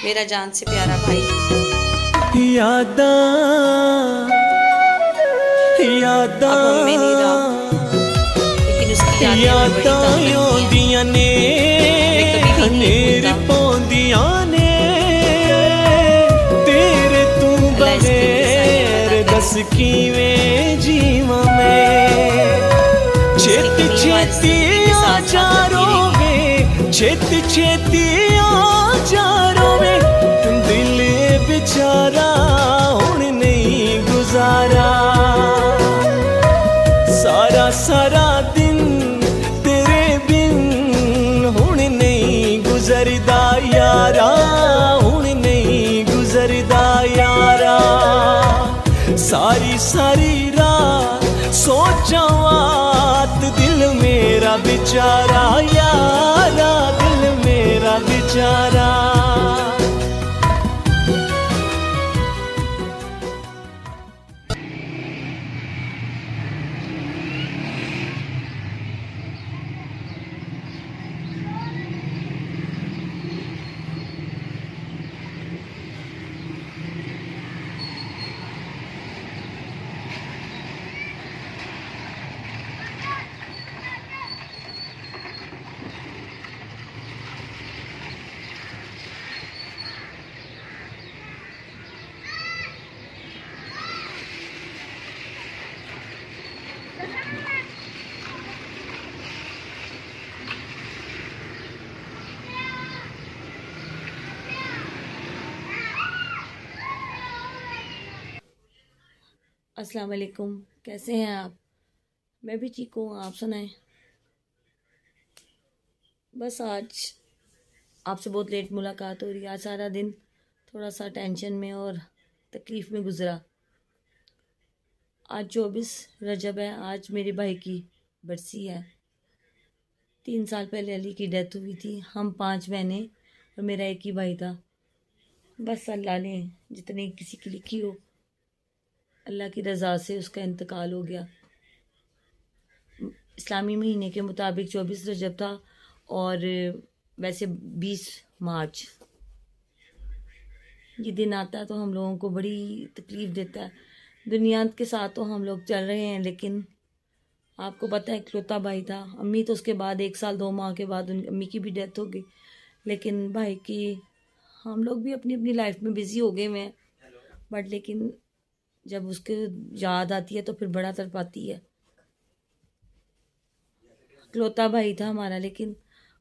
मेरा जान से प्यारा भाई। यादा यादा अब हम में नहीं रहा, लेकिन उसकी यादें हमें बड़ी यादा तंग करती हैं। ने हमें कभी भी नहीं हनेर भूलता। पौंदियां ने तेरे तू अल्लाह इसकी भी आसानियां बगैर पैदा दस करे। किवें जीवा मैं इसकी छेती कमी हमारी छेती जिंदगी के आ साथ जा साथ चलती रहेगी। रोवे छेती छेती आ जा रोवे दिल बेचारा हुण नहीं गुजारा सारा सारा दिन तेरे बिन हुण नहीं गुजरदा यारा हुण नहीं गुजरदा यारा सारी सारी रात सोचा बात दिल मेरा बेचारा यारा दिल मेरा बेचारा। अस्सलाम वालेकुम, कैसे हैं आप? मैं भी ठीक हूँ, आप सुनाएं। बस आज आपसे बहुत लेट मुलाकात हो रही है। आज सारा दिन थोड़ा सा टेंशन में और तकलीफ़ में गुजरा। आज 24 रजब है। आज मेरे भाई की बरसी है। 3 साल पहले अली की डेथ हुई थी। हम 5 बहनें और मेरा एक ही भाई था। बस अल्लाह ने जितनी किसी की लिखी हो, अल्लाह की रज़ा से उसका इंतकाल हो गया। इस्लामी महीने के मुताबिक 24 रजब था और वैसे 20 मार्च ये दिन आता है तो हम लोगों को बड़ी तकलीफ़ देता है। दुनिया के साथ तो हम लोग चल रहे हैं, लेकिन आपको पता है इकलौता भाई था। अम्मी तो उसके बाद 1 साल 2 माह के बाद उन अम्मी की भी डेथ हो गई, लेकिन भाई की हम लोग भी अपनी अपनी लाइफ में बिज़ी हो गए हैं। बट लेकिन जब उसके याद आती है तो फिर बड़ा तड़पाती है। इकलौता भाई था हमारा, लेकिन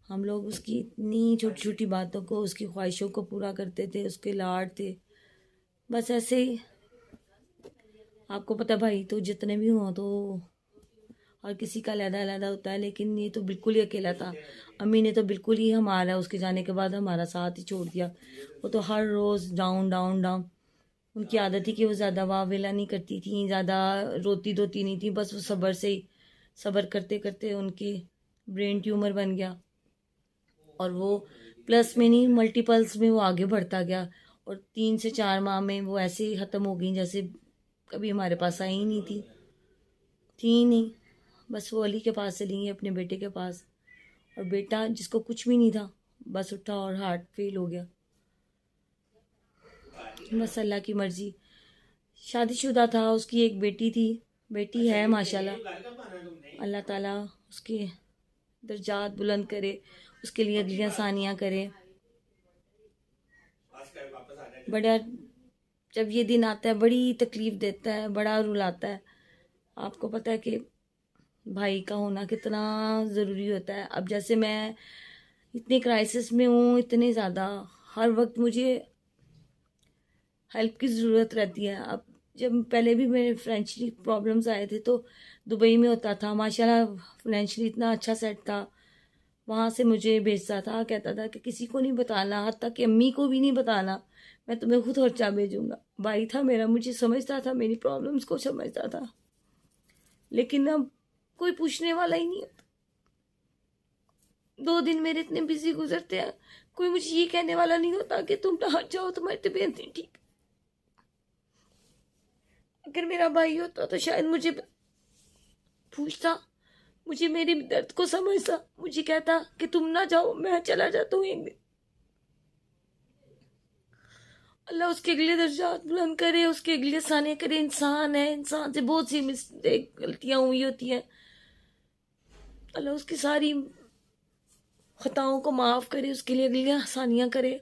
हम लोग उसकी इतनी छोटी छोटी बातों को, उसकी ख्वाहिशों को पूरा करते थे, उसके लाड थे। बस ऐसे ही आपको पता भाई तो जितने भी हों तो और किसी का अलहदा अलहदा होता है, लेकिन ये तो बिल्कुल ही अकेला था। अम्मी ने तो बिल्कुल ही हमारा उसके जाने के बाद हमारा साथ ही छोड़ दिया। वो तो हर रोज़ डाउन डाउन डाउन। उनकी आदत थी कि वो ज़्यादा वावेला नहीं करती थी, ज़्यादा रोती धोती नहीं थी। बस वो सब्र से ही सब्र करते करते उनकी ब्रेन ट्यूमर बन गया और वो प्लस में नहीं मल्टीपल्स में वो आगे बढ़ता गया और 3 से 4 माह में वो ऐसे ही ख़त्म हो गई जैसे कभी हमारे पास आई ही नहीं थी ही नहीं। बस वो अली के पास चली गई, अपने बेटे के पास। और बेटा जिसको कुछ भी नहीं था, बस उठा और हार्ट फेल हो गया। बस अल्लाह की मर्ज़ी। शादीशुदा था, उसकी एक बेटी थी, बेटी है माशाल्लाह। अल्लाह ताला उसके दर्जात बुलंद करे, उसके लिए अगली आसानियाँ करे। बड़ा जब ये दिन आता है बड़ी तकलीफ़ देता है, बड़ा रुलाता है। आपको पता है कि भाई का होना कितना ज़रूरी होता है। अब जैसे मैं इतने क्राइसिस में हूँ, इतने ज़्यादा हर वक्त मुझे हेल्प की ज़रूरत रहती है। अब जब पहले भी मेरे फाइनेंशियली प्रॉब्लम्स आए थे तो दुबई में होता था, माशाल्लाह फाइनेंशियली इतना अच्छा सेट था। वहाँ से मुझे भेजता था, कहता था कि किसी को नहीं बताना, हत्ता कि अम्मी को भी नहीं बताना, मैं तुम्हें खुद खर्चा भेजूंगा। भाई था मेरा, मुझे समझता था, मेरी प्रॉब्लम्स को समझता था। लेकिन अब कोई पूछने वाला ही नहीं होता। 2 दिन मेरे इतने बिजी गुजरते हैं, कोई मुझे ये कहने वाला नहीं होता कि तुम ना जाओ, तुम्हारी तबीयत नहीं ठीक। अगर मेरा भाई होता तो शायद मुझे पूछता, मुझे मेरे दर्द को समझता, मुझे कहता कि तुम ना जाओ, मैं चला जाता हूँ एक दिन। अल्लाह उसके अगले दर्जात बुलंद करे, उसके अगले सानिया करे। इंसान है, इंसान से बहुत सी मिस्टेक गलतियाँ हुई होती हैं। अल्लाह उसकी सारी खताओं को माफ़ करे, उसके लिए अगली आसानियाँ करे।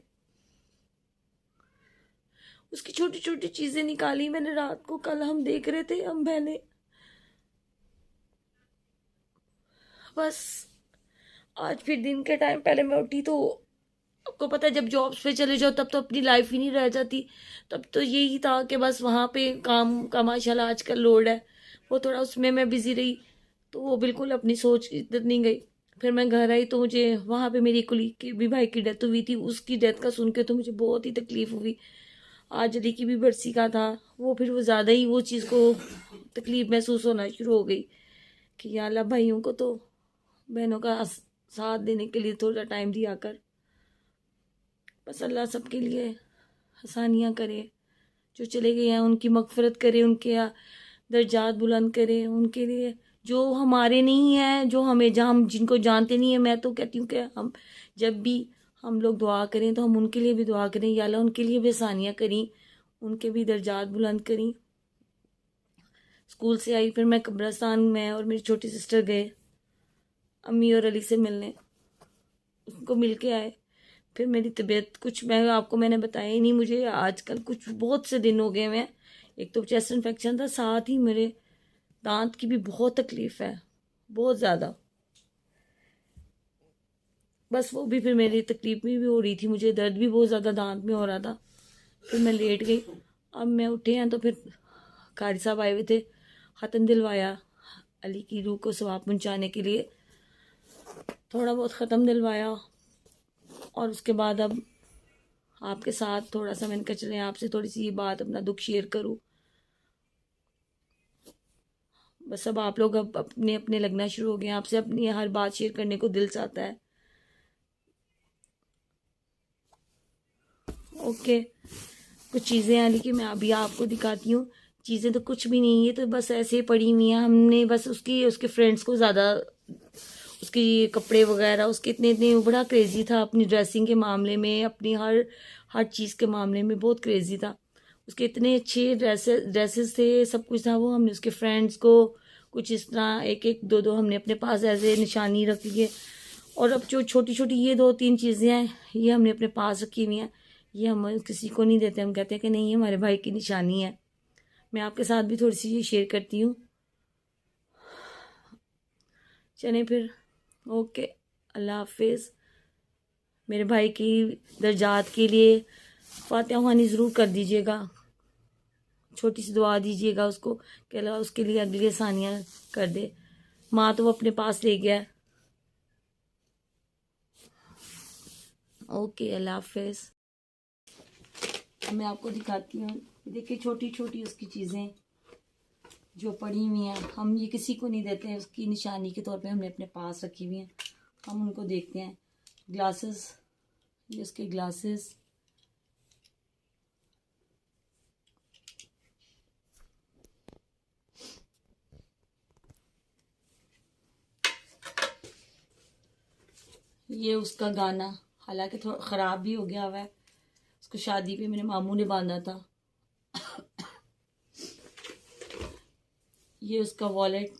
उसकी छोटी छोटी चीज़ें निकाली मैंने रात को, कल हम देख रहे थे, हम बहने। बस आज फिर दिन के टाइम पहले मैं उठी तो आपको पता है जब जॉब्स पे चले जाओ तब तो अपनी लाइफ ही नहीं रह जाती। तब तो यही था कि बस वहाँ पे काम का माशाल्लाह आजकल लोड है, वो थोड़ा उसमें मैं बिज़ी रही, तो वो बिल्कुल अपनी सोच इधर नहीं गई। फिर मैं घर आई तो मुझे वहाँ पे मेरी कुलीग की भी भाई की डेथ हुई थी, उसकी डेथ का सुन के तो मुझे बहुत ही तकलीफ़ हुई। आज अली की भी बरसी का था, वो फिर वो ज़्यादा ही वो चीज़ को तकलीफ़ महसूस होना शुरू हो गई कि या अल्लाह भाइयों को तो बहनों का साथ देने के लिए थोड़ा टाइम दिया कर। बस अल्लाह सबके लिए आसानियाँ करे, जो चले गए हैं उनकी मग़फ़िरत करे, उनके दर्जात बुलंद करे। उनके लिए जो हमारे नहीं हैं, जो हमें जहाँ हम जिनको जानते नहीं हैं, मैं तो कहती हूँ कि हम जब भी हम लोग दुआ करें तो हम उनके लिए भी दुआ करें, या अल्लाह उनके लिए भी आसानियाँ करी, उनके भी दर्जात बुलंद करी। स्कूल से आई फिर मैं कब्रिस्तान में और मेरी छोटी सिस्टर गए अम्मी और अली से मिलने, उनको मिल के आए। फिर मेरी तबीयत कुछ मैंने बताया ही नहीं, मुझे आजकल कुछ बहुत से दिन हो गए हैं। एक तो चेस्ट इन्फेक्शन था, साथ ही मेरे दांत की भी बहुत तकलीफ़ है, बहुत ज़्यादा। बस वो भी फिर मेरी तकलीफ़ भी हो रही थी, मुझे दर्द भी बहुत ज़्यादा दांत में हो रहा था। फिर मैं लेट गई। अब मैं उठे हैं तो फिर कारी साहब आए हुए थे, ख़त्म दिलवाया अली की रूह को सवाब पहुँचाने के लिए, थोड़ा बहुत ख़त्म दिलवाया। और उसके बाद अब आपके साथ थोड़ा सा मैंने कहा चलें आपसे थोड़ी सी ये बात, अपना दुख शेयर करूं। बस अब आप लोग अब अपने अपने लगना शुरू हो गए, आपसे अपनी हर बात शेयर करने को दिल चाहता है। ओके, कुछ चीज़ें हैं लेकिन मैं अभी आपको दिखाती हूँ। चीज़ें तो कुछ भी नहीं है, तो बस ऐसे पड़ी हुई हैं। हमने बस उसके फ्रेंड्स को ज़्यादा उसके कपड़े वगैरह, उसके इतने बड़ा क्रेज़ी था अपनी ड्रेसिंग के मामले में, अपनी हर चीज़ के मामले में बहुत क्रेज़ी था। उसके इतने अच्छे ड्रेसेस थे, सब कुछ था। वो हमने उसके फ्रेंड्स को कुछ इस तरह एक एक दो दो हमने अपने पास ऐसे निशानी रख ली है। और अब जो छोटी छोटी ये 2-3 चीज़ें हैं, ये हमने अपने पास रखी हुई हैं। ये हम किसी को नहीं देते, हम कहते हैं कि नहीं ये हमारे भाई की निशानी है। मैं आपके साथ भी थोड़ी सी ये शेयर करती हूँ। चलें फिर, ओके, अल्लाह हाफिज़। मेरे भाई की दर्जात के लिए फातिहा ख़वानी ज़रूर कर दीजिएगा, छोटी सी दुआ दीजिएगा उसको कि अल्लाह उसके लिए अगली आसानियाँ कर दे। माँ तो वो अपने पास ले गया। ओके, अल्लाह हाफिज़। मैं आपको दिखाती हूँ, देखिए छोटी छोटी उसकी चीज़ें जो पड़ी हुई हैं, हम ये किसी को नहीं देते हैं, उसकी निशानी के तौर पे हमने अपने पास रखी हुई हैं। हम उनको देखते हैं। ग्लासेस, ये उसके ग्लासेस, ये उसका गाना, हालांकि थोड़ा ख़राब भी हो गया हुआ है, उसको शादी पे मेरे मामू ने बांधा था। ये उसका वॉलेट,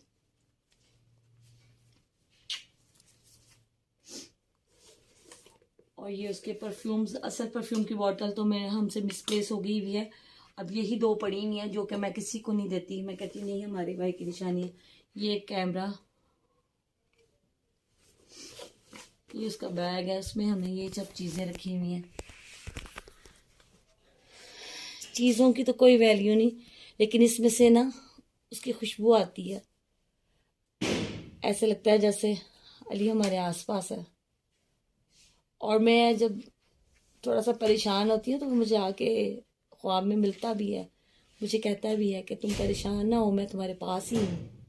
और ये उसके परफ्यूम्स। असल परफ्यूम की बोतल तो मेरे हमसे मिसप्लेस हो गई हुई है। अब यही 2 पड़ी हुई हैं जो कि मैं किसी को नहीं देती, मैं कहती नहीं हमारे भाई की निशानी है। ये एक कैमरा, ये उसका बैग है, उसमें हमने ये सब चीज़ें रखी हुई हैं। चीज़ों की तो कोई वैल्यू नहीं, लेकिन इसमें से ना उसकी खुशबू आती है, ऐसे लगता है जैसे अली हमारे आसपास है। और मैं जब थोड़ा सा परेशान होती हूँ तो वो मुझे आके ख्वाब में मिलता भी है, मुझे कहता भी है कि तुम परेशान ना हो, मैं तुम्हारे पास ही हूँ।